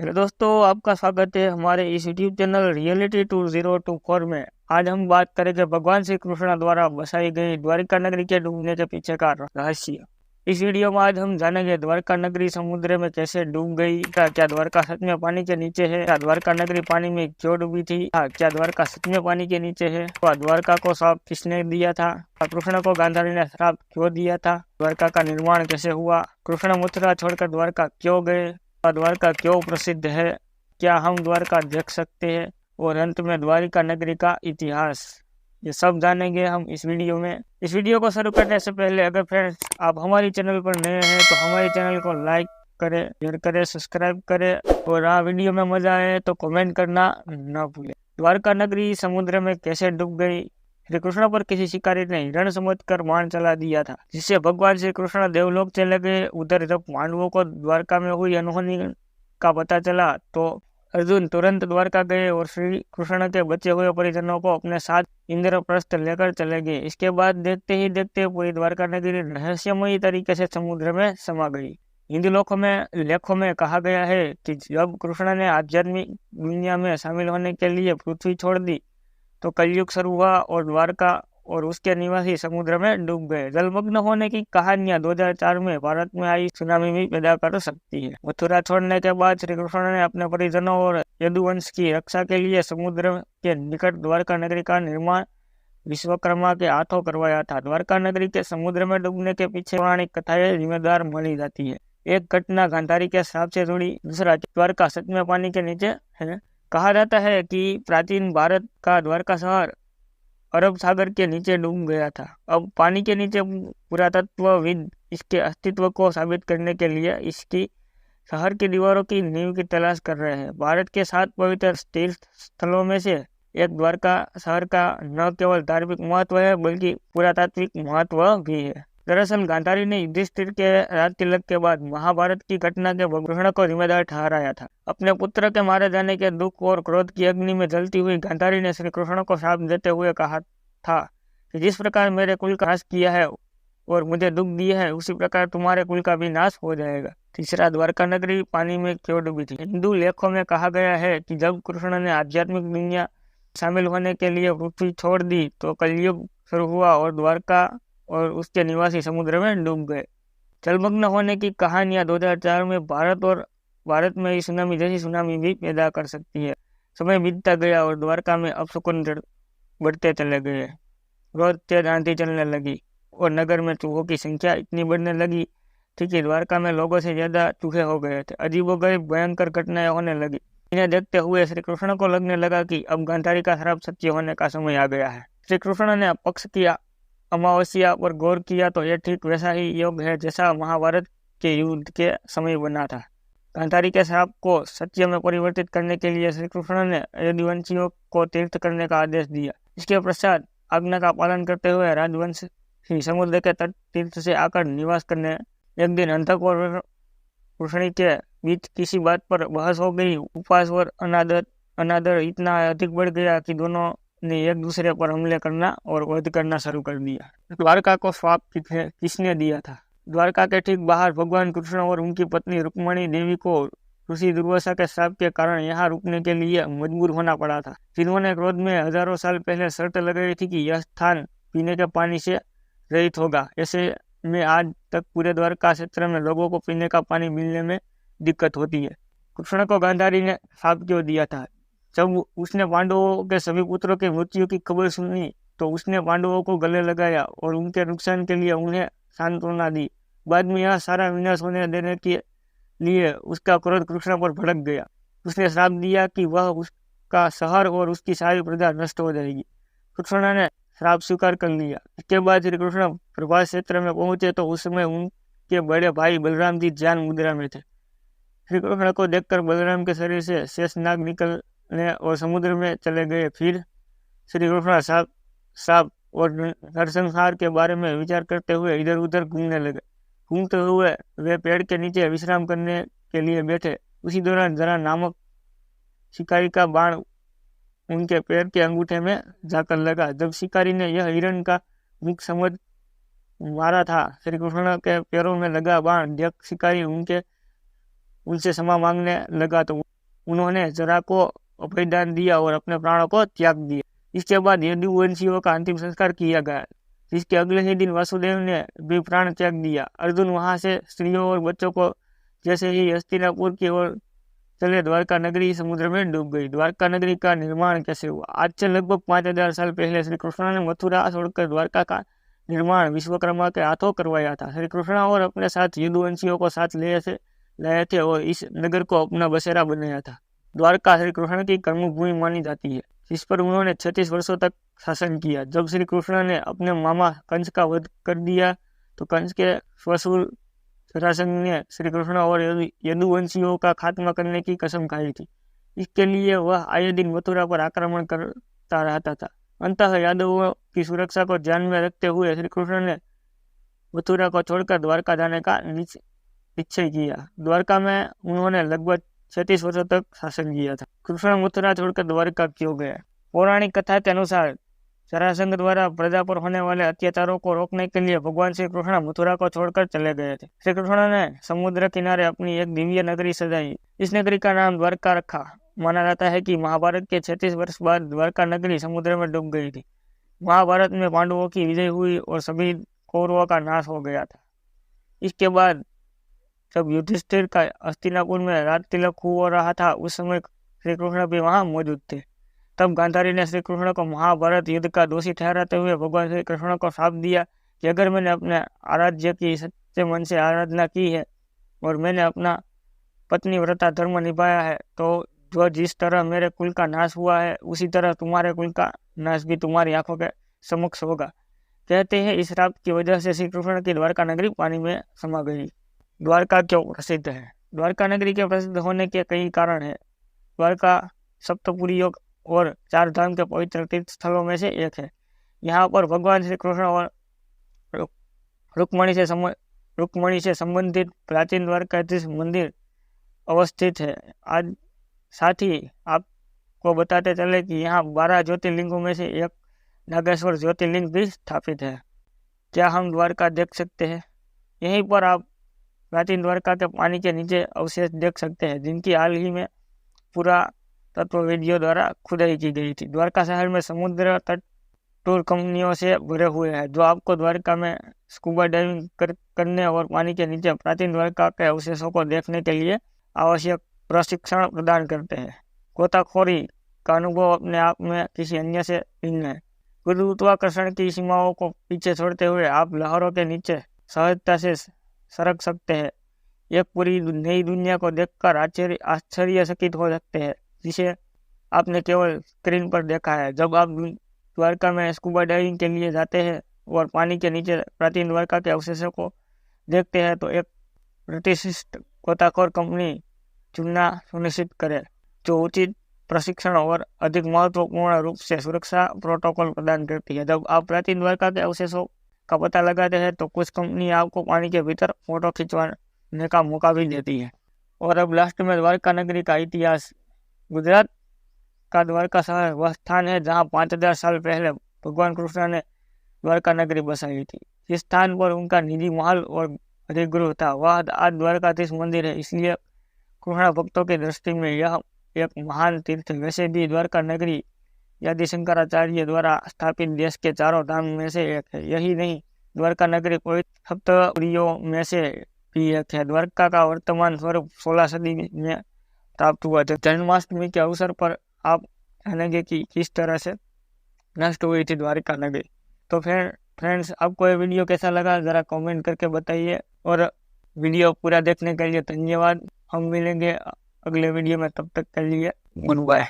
Hello दोस्तों, आपका स्वागत है हमारे इस यूट्यूब चैनल रियलिटी 2024 में। आज हम बात करेंगे भगवान श्री कृष्ण द्वारा बसाई गई द्वारका नगरी के डूबने के पीछे का रहस्य। इस वीडियो में आज हम जानेंगे द्वारका नगरी समुद्र में कैसे डूब गई, क्या द्वारका सच में पानी के नीचे है, क्या द्वारका नगरी पानी में क्यों डूबी थी, क्या द्वारका सच में पानी के नीचे है, द्वारका को श्राप किसने दिया था, कृष्ण को गांधारी ने श्राप क्यों दिया था, द्वारका का निर्माण कैसे हुआ, कृष्ण मथुरा छोड़कर द्वारका क्यों गए, द्वारका क्यों प्रसिद्ध है, क्या हम द्वारका देख सकते हैं, और अंत में द्वारका नगरी का इतिहास। ये सब जानेंगे हम इस वीडियो में। इस वीडियो को शुरू करने से पहले अगर फ्रेंड्स आप हमारी चैनल पर नए हैं तो हमारे चैनल को लाइक करें, शेयर करें, सब्सक्राइब करें और वीडियो में मजा आए तो कमेंट करना न भूलें। द्वारका नगरी समुद्र में कैसे डूब गई। श्री कृष्ण पर किसी शिकारी ने हिरण समझकर बाण चला दिया था, जिससे भगवान श्री कृष्ण देवलोक चले गए। उधर जब पांडवों को द्वारका में हुई अनहोनी का पता चला तो अर्जुन तुरंत द्वारका गए और श्री कृष्ण के बचे हुए परिजनों को अपने साथ इंद्रप्रस्थ लेकर चले गए। इसके बाद देखते ही देखते पूरी द्वारका नगरी रहस्यमयी तरीके से समुद्र में समा गई। हिंदू लेखों में कहा गया है कि जब कृष्ण ने आध्यात्मिक दुनिया में शामिल होने के लिए पृथ्वी छोड़ दी तो कलयुग शुरू हुआ और द्वारका और उसके निवासी समुद्र में डूब गए। जलमग्न होने की कहानियां 2004 में भारत में आई सुनामी भी पैदा कर सकती है। मथुरा छोड़ने के बाद श्री कृष्ण ने अपने परिजनों और यदुवंश की रक्षा के लिए समुद्र के निकट द्वारका नगरी का निर्माण विश्वकर्मा के हाथों करवाया था। द्वारका नगरी के समुद्र में डूबने के पीछे पौराणिक कथाएं जिम्मेदार मानी जाती है। एक घटना गांधारी के श्राप से जुड़ी, दूसरा द्वारका सच में पानी के नीचे है। कहा जाता है कि प्राचीन भारत का द्वारका शहर अरब सागर के नीचे डूब गया था। अब पानी के नीचे पुरातत्वविद इसके अस्तित्व को साबित करने के लिए इसकी शहर की दीवारों की नींव की तलाश कर रहे हैं। भारत के 7 पवित्र तीर्थ स्थलों में से एक द्वारका शहर का न केवल धार्मिक महत्व है बल्कि पुरातात्विक महत्व भी है। दरअसल गांधारी ने युधिष्ठिर के राज तिलक के बाद महाभारत की घटना के कृष्ण को जिम्मेदार ठहराया था। अपने पुत्र के मारे जाने के दुख और क्रोध की अग्नि में जलती हुई गांधारी ने श्री कृष्ण को श्राप देते हुए कहा था कि जिस प्रकार मेरे कुल का नाश किया है और मुझे दुख दिया है उसी प्रकार तुम्हारे कुल का भी नाश हो जाएगा। तीसरा, द्वारका नगरी पानी में क्यों डूबी थी। हिंदू लेखों में कहा गया है कि जब कृष्ण ने आध्यात्मिक दुनिया शामिल होने के लिए पृथ्वी छोड़ दी तो कलयुग शुरू हुआ और द्वारका और उसके निवासी समुद्र में डूब गए। जलमग्न होने की कहानियां 2004 में भारत में ही सुनामी जैसी सुनामी भी पैदा कर सकती है। समय बीतता गया और द्वारका में अपशकुन बढ़ते चले गए। रोज तेज आंधी चलने लगी और नगर में चूहों की संख्या इतनी बढ़ने लगी थी कि द्वारका में लोगों से ज्यादा चूहे हो गए थे। अजीबोगरीब भयंकर घटनाएं होने लगी। इन्हें देखते हुए श्री कृष्ण को लगने लगा कि अब गांधारी का श्राप सत्य होने का समय आ गया है। श्री कृष्ण ने पक्ष किया, अमावस्या पर गौर किया तो यह ठीक वैसा ही योग है जैसा महाभारत के युद्ध के समय बना था। गांधारी के श्राप को सत्य में परिवर्तित करने के लिए श्री कृष्ण ने यदुवंशियों को तीर्थ करने का आदेश दिया। इसके पश्चात आज्ञा का पालन करते हुए राजवंश समुद्र के तट तीर्थ से आकर निवास करने। एक दिन अंधक और रोशनी के बीच किसी बात पर बहस हो गई। उपवास और अनादर इतना अधिक बढ़ गया कि दोनों ने एक दूसरे पर हमले करना और वध करना शुरू कर दिया। द्वारका को श्राप किसने दिया था। द्वारका के ठीक बाहर भगवान कृष्ण और उनकी पत्नी रुक्मणी देवी को ऋषि दुर्वासा के श्राप के कारण यहाँ रुकने के लिए मजबूर होना पड़ा था, जिन्होंने क्रोध में हजारों साल पहले शर्त लगाई थी कि यह स्थान पीने के पानी से रहित होगा। ऐसे में आज तक पूरे द्वारका क्षेत्र में लोगों को पीने का पानी मिलने में दिक्कत होती है। कृष्ण को गांधारी ने श्राप क्यों दिया था। जब उसने पांडवों के सभी पुत्रों के मृत्यु की खबर सुनी तो उसने पांडवों को गले लगाया और उनके नुकसान के लिए उन्हें सांत्वना दी। बाद में यह सारा विनाश होने देने के लिए उसका क्रोध कृष्ण पर भड़क गया। उसने श्राप दिया कि वह उसका शहर और उसकी सारी प्रजा नष्ट हो जाएगी। कृष्ण ने श्राप स्वीकार कर लिया। इसके बाद श्री कृष्ण प्रभास क्षेत्र में पहुंचे तो उस समय उनके बड़े भाई बलराम जी ध्यान मुद्रा में थे। श्री कृष्ण को देखकर बलराम के शरीर से शेषनाग निकलने और समुद्र में चले गए। फिर श्री कृष्ण साप और नरसंहार के बारे में विचार करते हुए इधर उधर घूमने लगे। घूमते हुए वे पेड़ के नीचे विश्राम करने के लिए बैठे। उसी दौरान जरा नामक शिकारी का बाण उनके पैर के अंगूठे में जाकर लगा। जब शिकारी ने यह हिरण का मुख समझ मारा था, श्री कृष्ण के पैरों में लगा बाण देख शिकारी उनसे क्षमा मांगने लगा तो उन्होंने जरा को अभयदान दिया और अपने प्राणों को त्याग दिया। इसके बाद यदुवंशियों का अंतिम संस्कार किया गया, जिसके अगले ही दिन वासुदेव ने भी प्राण त्याग दिया। अर्जुन वहां से स्त्रियों और बच्चों को जैसे ही हस्तिनापुर की ओर चले, द्वारका नगरी समुद्र में डूब गई। द्वारका नगरी का निर्माण कैसे हुआ? आज से लगभग 5000 साल पहले श्री कृष्ण ने मथुरा छोड़कर द्वारका का निर्माण विश्वकर्मा के हाथों करवाया था। श्री कृष्ण और अपने साथ यदुवंशियों को साथ लाए थे और इस नगर को अपना बसेरा बनाया था। द्वारका श्री कृष्ण की कर्मभूमि मानी जाती है, जिस पर उन्होंने 36 वर्षों तक शासन किया। जब श्री कृष्ण ने अपने मामा कंस का वध कर दिया तो कंस के स्वशुर जरासंध ने श्री कृष्ण और यदुवंशियों का खात्मा करने की कसम खाई थी। इसके लिए वह आए दिन मथुरा पर आक्रमण करता रहता था। अंततः यादवों की सुरक्षा को ध्यान में रखते हुए श्री कृष्ण ने मथुरा को छोड़कर द्वारका जाने का निश्चय किया। द्वारका में उन्होंने लगभग 36 वर्षों तक शासन किया था। कृष्ण मथुरा छोड़कर द्वारका क्यों गए? पौराणिक कथा के अनुसार जरासंध द्वारा प्रजा पर होने वाले अत्याचारों को रोकने के लिए भगवान श्री कृष्ण मथुरा को छोड़कर चले गए थे। श्री कृष्ण ने समुद्र किनारे अपनी एक दिव्य नगरी सजाई। इस नगरी का नाम द्वारका रखा। माना जाता है कि महाभारत के 36 वर्ष बाद द्वारका नगरी समुद्र में डूब गई थी। महाभारत में पांडवों की विजय हुई और सभी कौरवों का नाश हो गया था। इसके बाद जब युधिष्ठिर का हस्तिनापुर में राज तिलक हो रहा था, उस समय श्री कृष्ण भी वहां मौजूद थे। तब गांधारी ने श्री कृष्ण को महाभारत युद्ध का दोषी ठहराते हुए भगवान श्री कृष्ण को शाप दिया कि अगर मैंने अपने आराध्य की सच्चे मन से आराधना की है और मैंने अपना पत्नी व्रता धर्म निभाया है, तो जो जिस तरह मेरे कुल का नाश हुआ है, उसी तरह तुम्हारे कुल का नाश भी तुम्हारी आंखों के समक्ष होगा। कहते हैं इस श्राप की वजह से श्री कृष्ण की द्वारका नगरी पानी में समा गई। द्वारका क्यों प्रसिद्ध है? द्वारका नगरी के प्रसिद्ध होने के कई कारण है। द्वारका सप्तपुरियों और 4 धाम के पवित्र तीर्थ स्थलों में से एक है। यहाँ पर भगवान श्री कृष्ण और रुक्मणी से संबंधित प्राचीन द्वारकाधीश मंदिर अवस्थित है। आज साथ ही आपको बताते चले कि यहाँ 12 ज्योतिर्लिंगों में से एक नागेश्वर ज्योतिर्लिंग भी स्थापित है। क्या हम द्वारका देख सकते हैं? यहीं पर आप प्राचीन द्वारका के पानी के नीचे अवशेष देख सकते हैं, जिनकी हाल ही में पूरा तत्ववेदियों द्वारा खुदाई की गई थी। द्वारका शहर में समुद्र तट टूर कंपनियों से भरे हुए हैं, जो आपको द्वारका में स्कूबा डाइविंग करने और पानी के नीचे प्राचीन द्वारका के अवशेषों को देखने के लिए आवश्यक प्रशिक्षण प्रदान करते हैं। गोताखोरी का अनुभव अपने आप में किसी अन्य से भिन्न है। गुरुत्वाकर्षण की सीमाओं को पीछे छोड़ते हुए आप लहरों के नीचे सहजता से सरक सकते हैं। एक पूरी नई दुनिया को देखकर आश्चर्यचकित हो सकते हैं, जिसे आपने केवल स्क्रीन पर देखा है। जब आप द्वारका में स्कूबा डाइविंग के लिए जाते हैं और पानी के नीचे प्राचीन द्वारका के अवशेषों को देखते हैं, तो एक प्रतिष्ठित गोताखोर कंपनी चुनना सुनिश्चित करें, जो उचित प्रशिक्षण और अधिक महत्वपूर्ण रूप से सुरक्षा प्रोटोकॉल प्रदान करती है। जब आप प्राचीन द्वारका के अवशेषों का पता लगाते हैं, तो कुछ कंपनी आपको पानी के भीतर फोटो खिंचवाने का मौका भी देती है। और अब लास्ट में द्वारका नगरी का इतिहास। गुजरात का द्वारका शहर वह स्थान है जहाँ 5000 साल पहले भगवान कृष्ण ने द्वारका नगरी बसाई थी। इस स्थान पर उनका निजी महल और हरिगृह था। वह आज द्वारकाधीश मंदिर है। इसलिए कृष्ण भक्तों की दृष्टि में यह एक महान तीर्थ है। वैसे भी द्वारका नगरी आदि शंकराचार्य द्वारा स्थापित देश के 4 धाम में से एक है। यही नहीं, द्वारका नगरी पवित्र सप्तपुरियों में से भी एक है। द्वारका का वर्तमान स्वरूप 16 सदी में प्राप्त हुआ था। जन्माष्टमी के अवसर पर आप जानेंगे कि किस तरह से नष्ट हुई थी द्वारका नगरी। तो फिर फ्रेंड्स, आपको ये वीडियो कैसा लगा ज़रा कमेंट करके बताइए, और वीडियो पूरा देखने के लिए धन्यवाद। हम मिलेंगे अगले वीडियो में, तब तक के लिए गुड बाय।